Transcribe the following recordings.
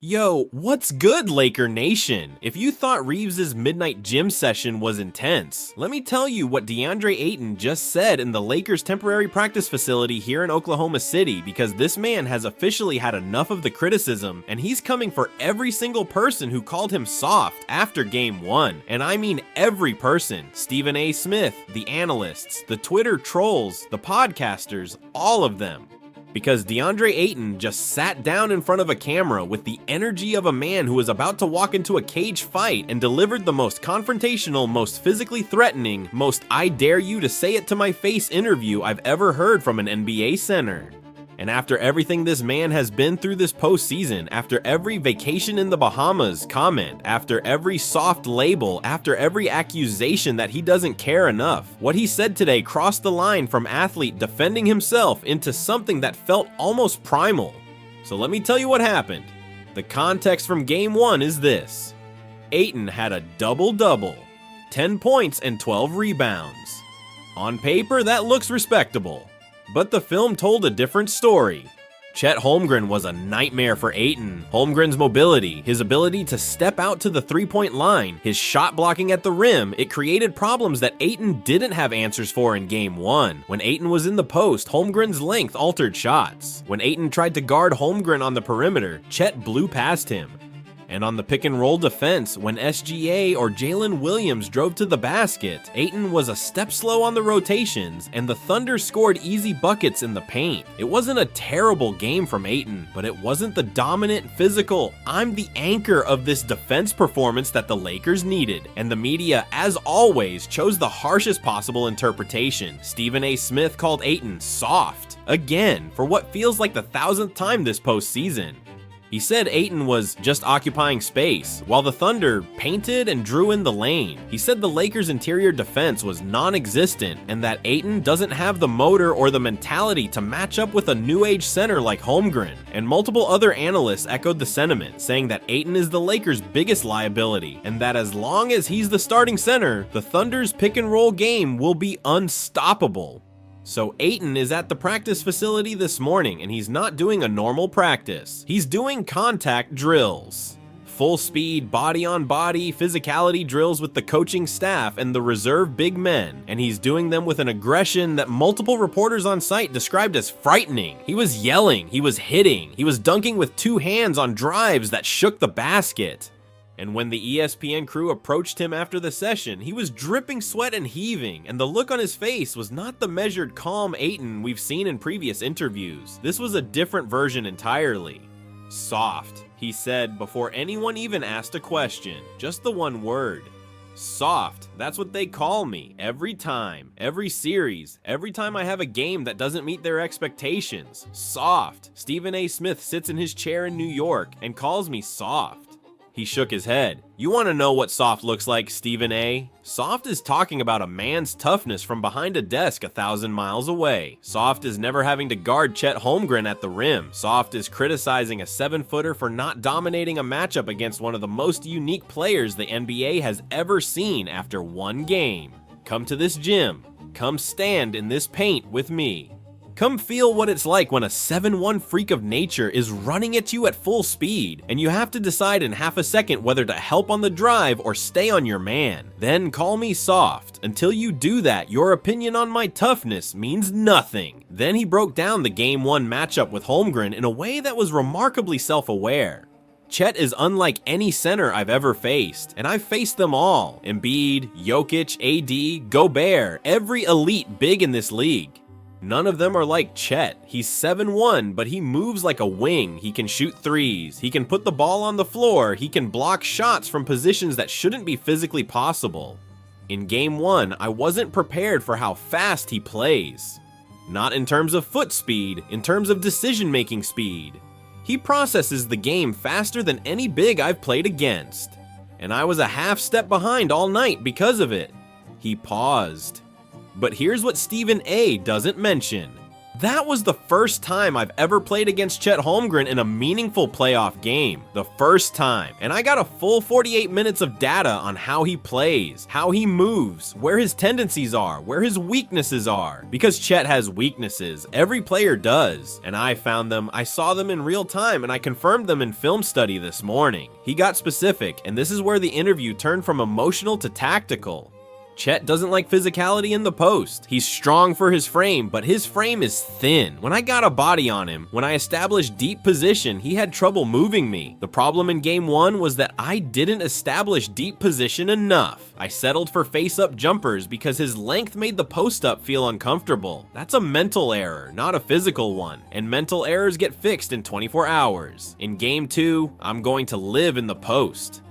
Yo, what's good, Laker Nation? If you thought Reeves' midnight gym session was intense, let me tell you what Deandre Ayton just said in the Lakers' temporary practice facility here in Oklahoma City, because this man has officially had enough of the criticism, and he's coming for every single person who called him soft after Game 1. And I mean every person. Stephen A. Smith, the analysts, the Twitter trolls, the podcasters, all of them. Because Deandre Ayton just sat down in front of a camera with the energy of a man who was about to walk into a cage fight and delivered the most confrontational, most physically threatening, most I dare you to say it to my face interview I've ever heard from an NBA center. And after everything this man has been through this postseason, after every vacation in the Bahamas comment, after every soft label, after every accusation that he doesn't care enough, what he said today crossed the line from athlete defending himself into something that felt almost primal. So let me tell you what happened. The context from Game 1 is this. Ayton had a double-double, 10 points and 12 rebounds. On paper, that looks respectable. But the film told a different story. Chet Holmgren was a nightmare for Ayton. Holmgren's mobility, his ability to step out to the three-point line, his shot blocking at the rim, it created problems that Ayton didn't have answers for in Game 1. When Ayton was in the post, Holmgren's length altered shots. When Ayton tried to guard Holmgren on the perimeter, Chet blew past him. And on the pick-and-roll defense, when SGA or Jalen Williams drove to the basket, Ayton was a step slow on the rotations, and the Thunder scored easy buckets in the paint. It wasn't a terrible game from Ayton, but it wasn't the dominant, physical, I'm the anchor of this defense performance that the Lakers needed. And the media, as always, chose the harshest possible interpretation. Stephen A. Smith called Ayton soft, again, for what feels like the 1,000th time this postseason. He said Ayton was just occupying space, while the Thunder painted and drew in the lane. He said the Lakers' interior defense was non-existent, and that Ayton doesn't have the motor or the mentality to match up with a new age center like Holmgren. And multiple other analysts echoed the sentiment, saying that Ayton is the Lakers' biggest liability, and that as long as he's the starting center, the Thunder's pick-and-roll game will be unstoppable. So Ayton is at the practice facility this morning, and he's not doing a normal practice. He's doing contact drills. Full speed, body on body, physicality drills with the coaching staff and the reserve big men. And he's doing them with an aggression that multiple reporters on site described as frightening. He was yelling, he was hitting, he was dunking with two hands on drives that shook the basket. And when the ESPN crew approached him after the session, he was dripping sweat and heaving, and the look on his face was not the measured, calm Ayton we've seen in previous interviews. This was a different version entirely. Soft, he said before anyone even asked a question. Just the one word. Soft, that's what they call me. Every time, every series, every time I have a game that doesn't meet their expectations. Soft. Stephen A. Smith sits in his chair in New York and calls me soft. He shook his head. You want to know what soft looks like, Stephen A? Soft is talking about a man's toughness from behind a desk 1,000 miles away. Soft is never having to guard Chet Holmgren at the rim. Soft is criticizing a 7-footer for not dominating a matchup against one of the most unique players the NBA has ever seen after one game. Come to this gym. Come stand in this paint with me. Come feel what it's like when a 7-1 freak of nature is running at you at full speed, and you have to decide in half a second whether to help on the drive or stay on your man. Then call me soft. Until you do that, your opinion on my toughness means nothing. Then he broke down the Game 1 matchup with Holmgren in a way that was remarkably self-aware. Chet is unlike any center I've ever faced, and I've faced them all. Embiid, Jokic, AD, Gobert, every elite big in this league. None of them are like Chet. He's 7'1", but he moves like a wing. He can shoot threes. He can put the ball on the floor. He can block shots from positions that shouldn't be physically possible. In Game 1, I wasn't prepared for how fast he plays. Not in terms of foot speed, in terms of decision-making speed. He processes the game faster than any big I've played against. And I was a half step behind all night because of it. He paused. But here's what Stephen A. doesn't mention. That was the first time I've ever played against Chet Holmgren in a meaningful playoff game. The first time. And I got a full 48 minutes of data on how he plays, how he moves, where his tendencies are, where his weaknesses are. Because Chet has weaknesses. Every player does. And I found them, I saw them in real time, and I confirmed them in film study this morning. He got specific, and this is where the interview turned from emotional to tactical. Chet doesn't like physicality in the post. He's strong for his frame, but his frame is thin. When I got a body on him, when I established deep position, he had trouble moving me. The problem in game 1 was that I didn't establish deep position enough. I settled for face-up jumpers because his length made the post-up feel uncomfortable. That's a mental error, not a physical one, and mental errors get fixed in 24 hours. In game 2, I'm going to live in the post.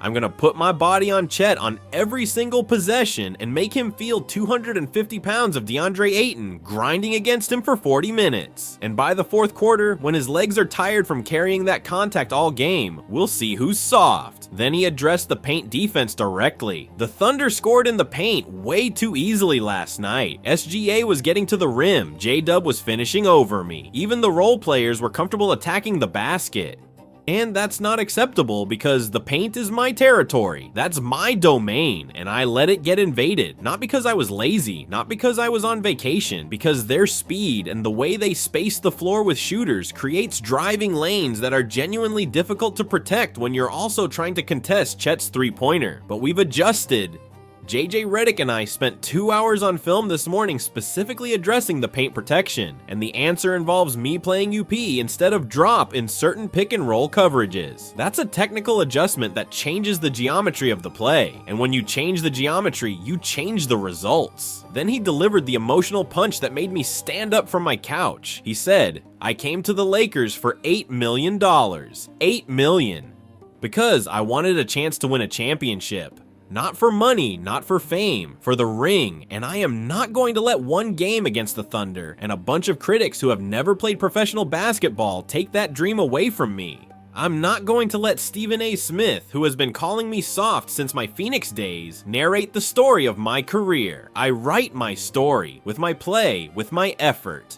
I'm going to put my body on Chet on every single possession and make him feel 250 pounds of Deandre Ayton grinding against him for 40 minutes. And by the fourth quarter, when his legs are tired from carrying that contact all game, we'll see who's soft. Then he addressed the paint defense directly. The Thunder scored in the paint way too easily last night. SGA was getting to the rim, J-Dub was finishing over me. Even the role players were comfortable attacking the basket. And that's not acceptable because the paint is my territory. That's my domain, and I let it get invaded. Not because I was lazy, not because I was on vacation, because their speed and the way they space the floor with shooters creates driving lanes that are genuinely difficult to protect when you're also trying to contest Chet's three-pointer. But we've adjusted. JJ Redick and I spent 2 hours on film this morning specifically addressing the paint protection, and the answer involves me playing UP instead of drop in certain pick and roll coverages. That's a technical adjustment that changes the geometry of the play, and when you change the geometry, you change the results. Then he delivered the emotional punch that made me stand up from my couch. He said, "I came to the Lakers for $8 million. $8 million. Because I wanted a chance to win a championship. Not for money, not for fame, for the ring, and I am not going to let one game against the Thunder and a bunch of critics who have never played professional basketball take that dream away from me. I'm not going to let Stephen A. Smith, who has been calling me soft since my Phoenix days, narrate the story of my career. I write my story, with my play, with my effort.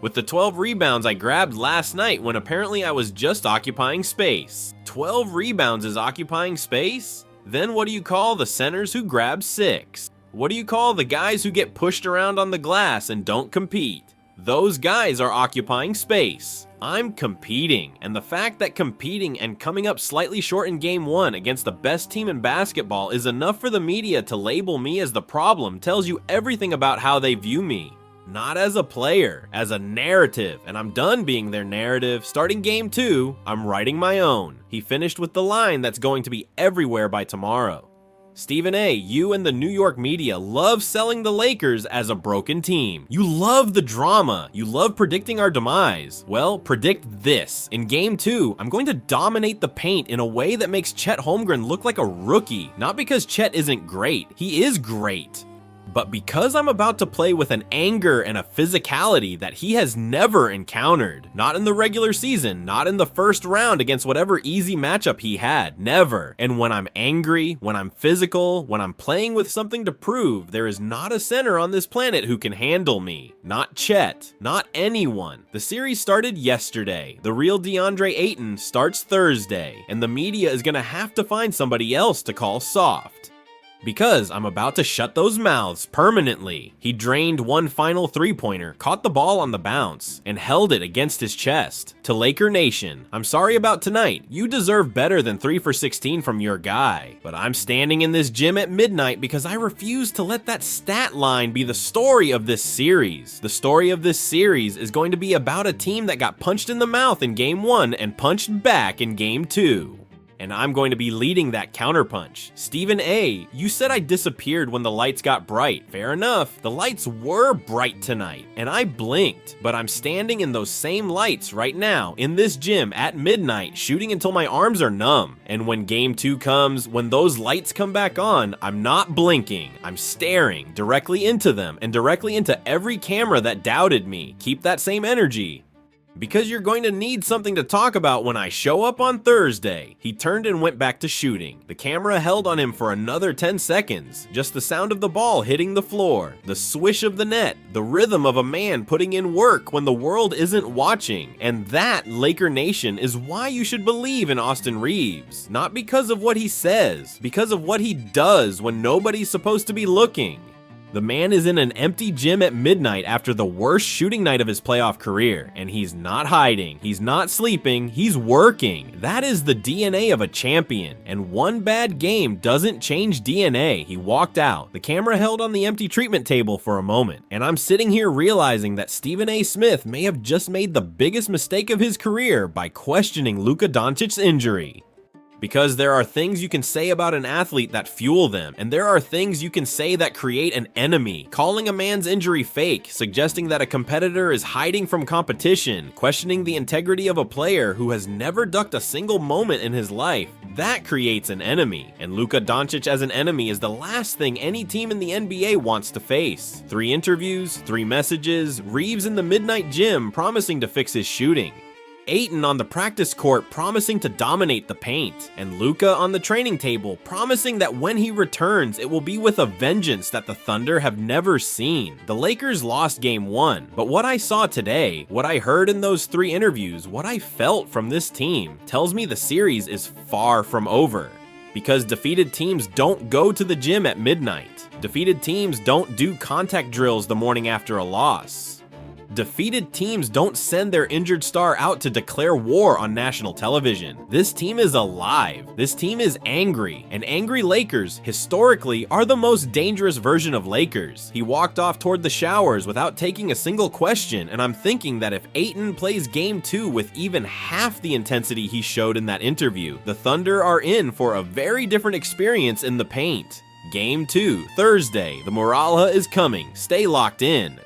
With the 12 rebounds I grabbed last night when apparently I was just occupying space. 12 rebounds is occupying space? Then what do you call the centers who grab 6? What do you call the guys who get pushed around on the glass and don't compete? Those guys are occupying space. I'm competing, and the fact that competing and coming up slightly short in game 1 against the best team in basketball is enough for the media to label me as the problem tells you everything about how they view me. Not as a player, as a narrative, and I'm done being their narrative. Starting game 2, I'm writing my own. He finished with the line that's going to be everywhere by tomorrow. Stephen A., you and the New York media love selling the Lakers as a broken team. You love the drama. You love predicting our demise. Well, predict this. In game 2, I'm going to dominate the paint in a way that makes Chet Holmgren look like a rookie. Not because Chet isn't great. He is great. But because I'm about to play with an anger and a physicality that he has never encountered. Not in the regular season, not in the first round against whatever easy matchup he had, never. And when I'm angry, when I'm physical, when I'm playing with something to prove, there is not a center on this planet who can handle me. Not Chet, not anyone. The series started yesterday. The real Deandre Ayton starts Thursday, and the media is gonna have to find somebody else to call soft. Because I'm about to shut those mouths permanently. He drained one final three-pointer, caught the ball on the bounce, and held it against his chest. To Laker Nation, I'm sorry about tonight. You deserve better than 3 for 16 from your guy. But I'm standing in this gym at midnight because I refuse to let that stat line be the story of this series. The story of this series is going to be about a team that got punched in the mouth in game 1 and punched back in game 2. And I'm going to be leading that counterpunch. Stephen A., you said I disappeared when the lights got bright. Fair enough. The lights were bright tonight, and I blinked. But I'm standing in those same lights right now, in this gym at midnight, shooting until my arms are numb. And when game 2 comes, when those lights come back on, I'm not blinking. I'm staring directly into them, and directly into every camera that doubted me. Keep that same energy. Because you're going to need something to talk about when I show up on Thursday. He turned and went back to shooting. The camera held on him for another 10 seconds. Just the sound of the ball hitting the floor, the swish of the net, the rhythm of a man putting in work when the world isn't watching. And that, Laker Nation, is why you should believe in Austin Reeves. Not because of what he says, because of what he does when nobody's supposed to be looking. The man is in an empty gym at midnight after the worst shooting night of his playoff career, and he's not hiding, he's not sleeping, he's working. That is the DNA of a champion, and one bad game doesn't change DNA. He walked out. The camera held on the empty treatment table for a moment, and I'm sitting here realizing that Stephen A. Smith may have just made the biggest mistake of his career by questioning Luka Doncic's injury. Because there are things you can say about an athlete that fuel them, and there are things you can say that create an enemy. Calling a man's injury fake, suggesting that a competitor is hiding from competition, questioning the integrity of a player who has never ducked a single moment in his life, that creates an enemy. And Luka Doncic as an enemy is the last thing any team in the NBA wants to face. 3 interviews, 3 messages, Reeves in the midnight gym promising to fix his shooting, Ayton on the practice court promising to dominate the paint, and Luka on the training table promising that when he returns, it will be with a vengeance that the Thunder have never seen. The Lakers lost game 1, but what I saw today, what I heard in those 3 interviews, what I felt from this team, tells me the series is far from over. Because defeated teams don't go to the gym at midnight. Defeated teams don't do contact drills the morning after a loss. Defeated teams don't send their injured star out to declare war on national television. This team is alive. This team is angry, and angry Lakers, historically, are the most dangerous version of Lakers. He walked off toward the showers without taking a single question, and I'm thinking that if Ayton plays game 2 with even half the intensity he showed in that interview, the Thunder are in for a very different experience in the paint. Game 2, Thursday. The Muralha is coming. Stay locked in.